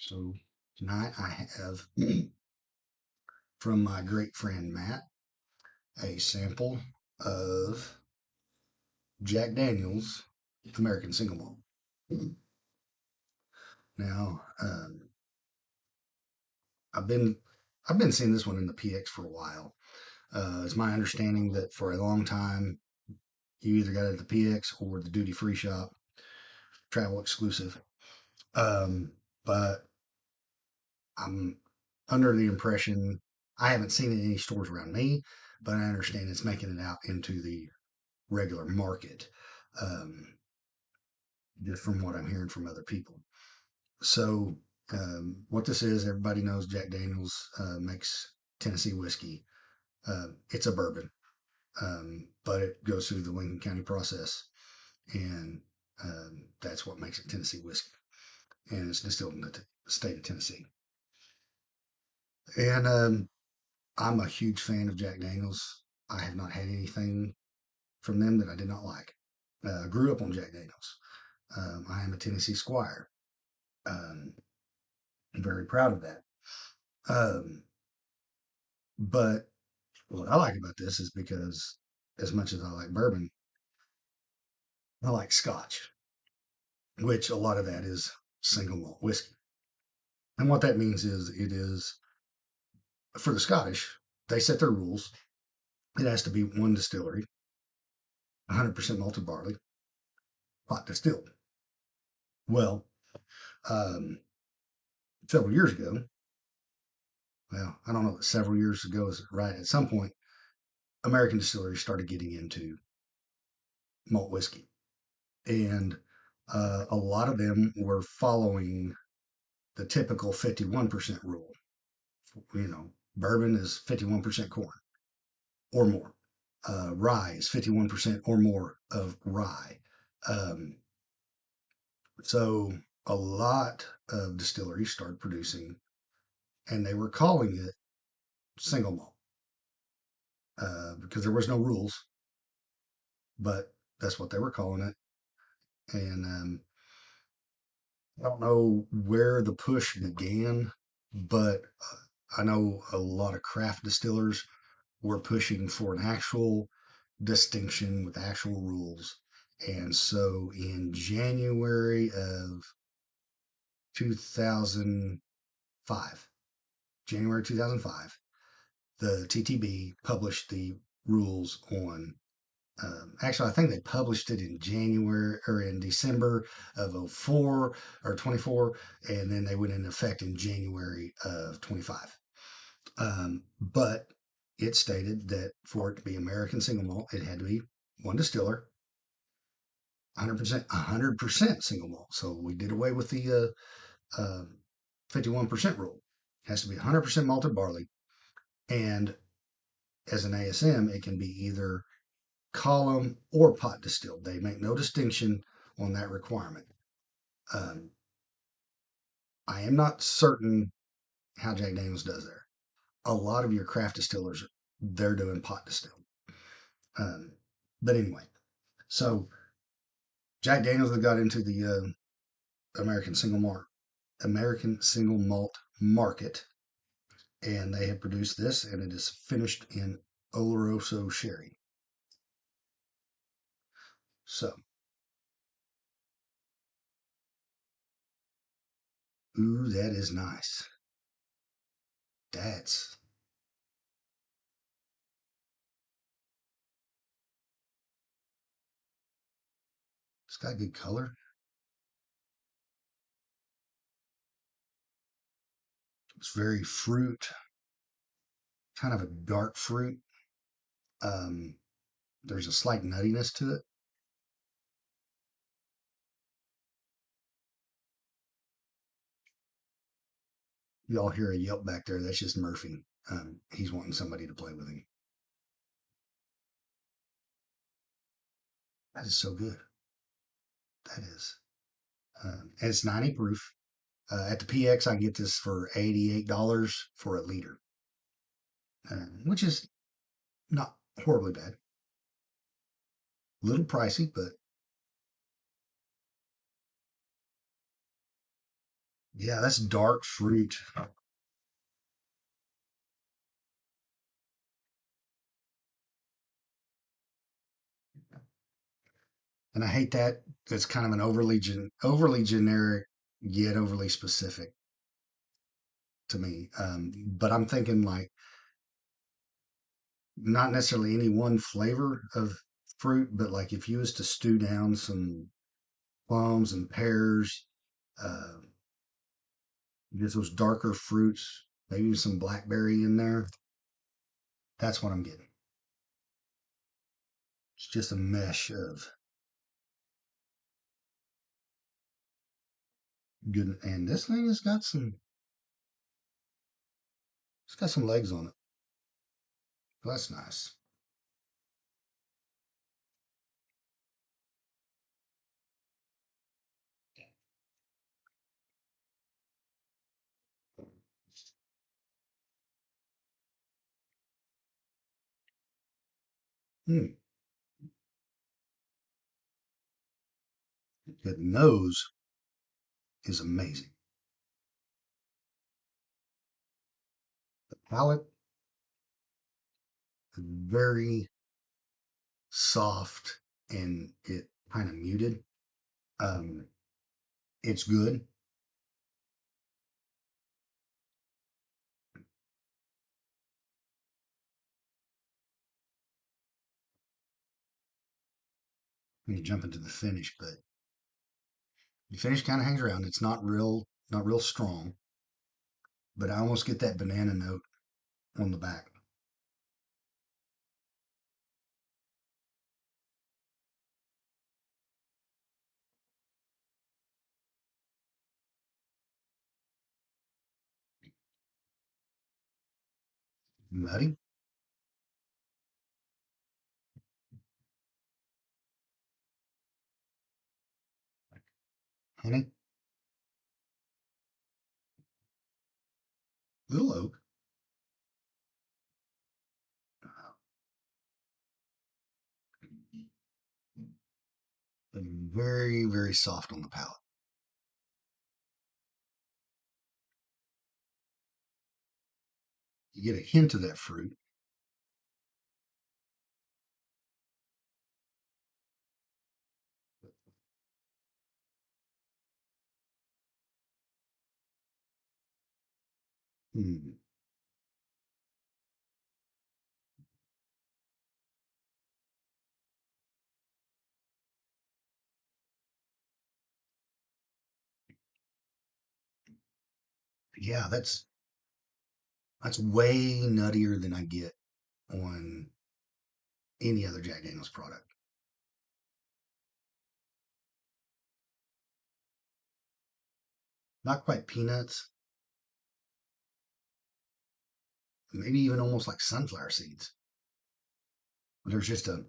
So tonight I have from my great friend Matt a sample of Jack Daniel's American Single Malt. Now I've been I've been seeing this one in the PX for a while. It's my understanding that for a long time you either got it at the PX or the duty free shop, travel exclusive. But I'm under the impression I haven't seen it in any stores around me, but I understand it's making it out into the regular market, um, just from what I'm hearing from other people. So, what this is, everybody knows Jack Daniels makes Tennessee whiskey. It's a bourbon, but it goes through the Lincoln County process, and that's what makes it Tennessee whiskey. And it's distilled in the state of Tennessee. And I'm a huge fan of Jack Daniels. I have not had anything from them that I did not like. I grew up on Jack Daniels. I am a Tennessee Squire. Um, I'm very proud of that. Um, but what I like about this is because as much as I like bourbon, I like Scotch, which a lot of that is single malt whiskey. And what that means is it is for the Scottish, they set their rules. It has to be one distillery, 100% malted barley, pot distilled. Well, um, several years ago, well, I don't know, several years ago is right. At some point, American distilleries started getting into malt whiskey, and a lot of them were following the typical 51% rule. Bourbon is 51% corn or more. Rye is 51% or more of rye. Um, so a lot of distilleries started producing, and they were calling it single malt because there was no rules, but that's what they were calling it. And I don't know where the push began, but I know a lot of craft distillers were pushing for an actual distinction with actual rules. And so in January of 2005, January 2005, the TTB published the rules on. Actually, I think they published it in January or in December of '04 or 24, and then they went into effect in January of 25. But it stated that for it to be American single malt, it had to be one distiller, 100% single malt. So we did away with the 51% rule. It has to be 100% malted barley. And as an ASM, it can be either column or pot distilled. They make no distinction on that requirement. Um, I am not certain how Jack Daniels does there. A lot of your craft distillers, they're doing pot distilled. Um, but anyway, so Jack Daniels got into the American single malt market, and they have produced this, and it is finished in Oloroso sherry. So, ooh, that is nice. That's it's got good color. It's very fruit, kind of a dark fruit. Um, there's a slight nuttiness to it. Y'all hear a yelp back there. That's just Murphy. He's wanting somebody to play with him. That is so good. That is. And it's 90 proof. At the PX, I can get this for $88 for a liter, which is not horribly bad. A little pricey, but Yeah, that's dark fruit. And I hate that. It's kind of an overly generic yet overly specific to me. But I'm thinking like not necessarily any one flavor of fruit, but like if you was to stew down some plums and pears, uh, just those darker fruits, maybe some blackberry in there. That's what I'm getting. It's just a mesh of good. And this thing has got it's got some legs on it. Well, that's nice. Hmm. The nose is amazing. The palate, very soft and it kind of muted. Um, it's good. When you jump into the finish, but the finish kind of hangs around. It's not real strong, but I almost get that banana note on the back. Nutty, honey, little oak, but very soft on the palate. You get a hint of that fruit. Mm, yeah, that's way nuttier than I get on any other Jack Daniels product. Not quite peanuts, maybe even almost like sunflower seeds. There's just a,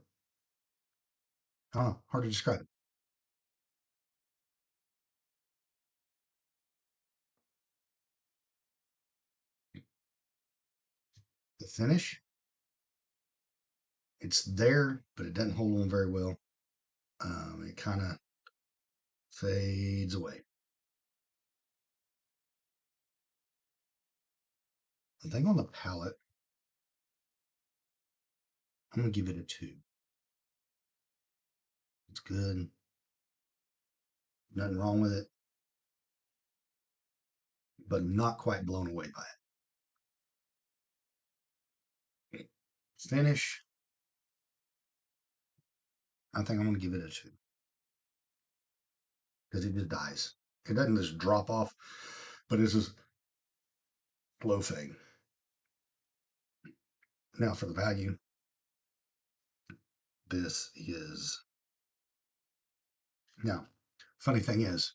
hard to describe. The finish, it's there, but it doesn't hold on very well. It kind of fades away. I think on the palate, I'm gonna give it a two. It's good, nothing wrong with it, but not quite blown away by it. Finish, I think I'm gonna give it a two because it just dies. It doesn't just drop off, but it's just slow fade. Now for the value, this is now. Funny thing is,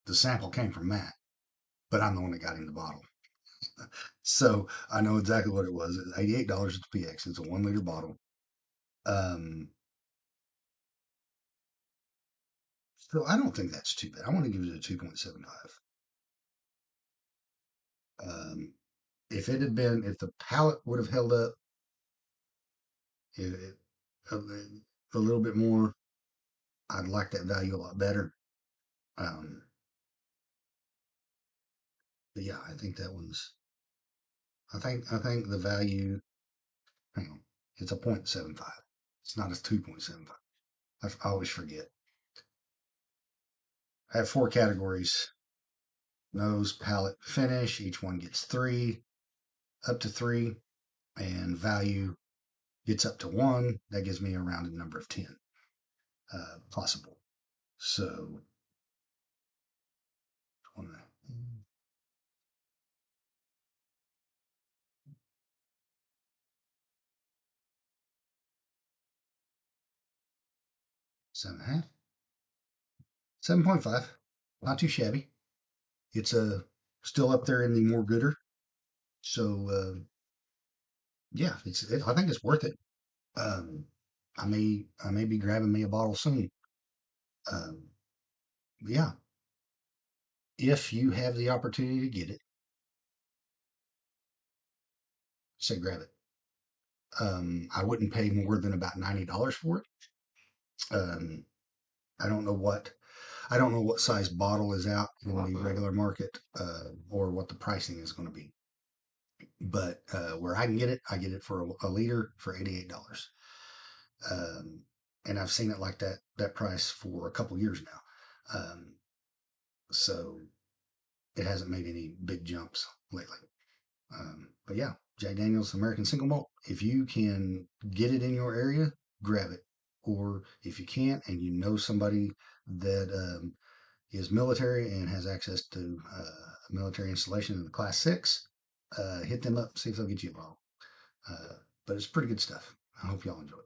the sample came from Matt, but I'm the one that got him the bottle. So I know exactly what it was. It's $88 at the PX. It's a 1 liter bottle. Um, so I don't think that's too bad. I want to give it a 2.75. Um, if it had been, if the palate would have held up it, a, a little bit more, I'd like that value a lot better. Um, But yeah, I think that one's. I think the value. Hang on, it's a 0.75. It's not a 2.75. I always forget. I have four categories: nose, palate, finish. Each one gets three, up to three, and value gets up to one. That gives me a rounded number of 10 possible. So, 7.5, 7.5. Not too shabby. It's still up there in the more gooder. So, yeah, I think it's worth it. Um, I may be grabbing me a bottle soon. Um, yeah, if you have the opportunity to get it, say grab it. I wouldn't pay more than about $90 for it. Um, I don't know what I don't know what size bottle is out in the regular market, or what the pricing is going to be. But where I can get it, I get it for a liter for $88. Um, and I've seen it like that price for a couple years now. So it hasn't made any big jumps lately. But yeah, Jack Daniel's American Single Malt. If you can get it in your area, grab it. Or if you can't, and you know somebody that is military and has access to a military installation in the Class 6, hit them up, see if they'll get you a bottle. Uh, but it's pretty good stuff. I hope y'all enjoy it.